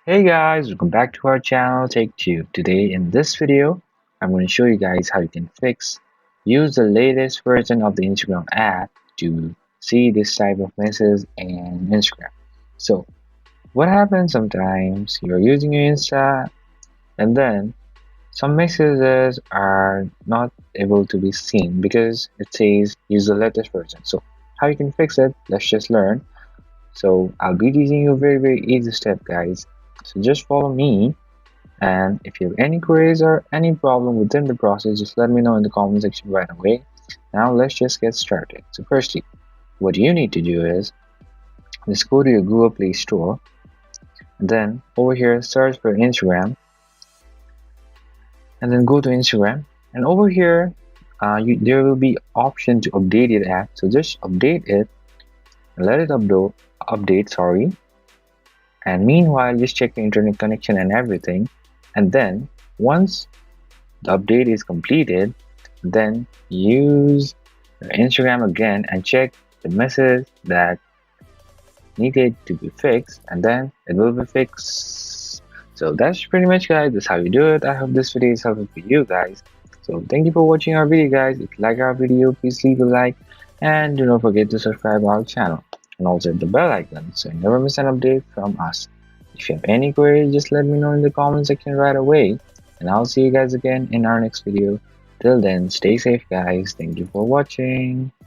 Hey guys, welcome back to our channel Take2. Today in this video, I'm going to show you guys how you can use the latest version of the Instagram app to see this type of message in Instagram. So what happens sometimes you're using your Insta and then some messages are not able to be seen because it says use the latest version. So how you can fix it, let's just learn. So I'll be teaching you a very easy step guys. So just follow me, and if you have any queries or any problem within the process, just let me know in the comment section right away. Now let's just get started. So firstly, what you need to do is just go to your Google Play Store, and then over here search for Instagram, and then go to Instagram, and over here there will be option to update your app. So just update it and let it update, sorry. And meanwhile, just check the internet connection and everything. And then once the update is completed, then use your Instagram again and check the message that needed to be fixed, and then it will be fixed. So that's pretty much guys, that's how you do it. I hope this video is helpful for you guys. So thank you for watching our video guys. If you like our video, please leave a like and do not forget to subscribe our channel and also hit the bell icon so you never miss an update from us. If you have any queries, just let me know in the comment section right away, and I'll see you guys again in our next video. Till then, stay safe guys. Thank you for watching.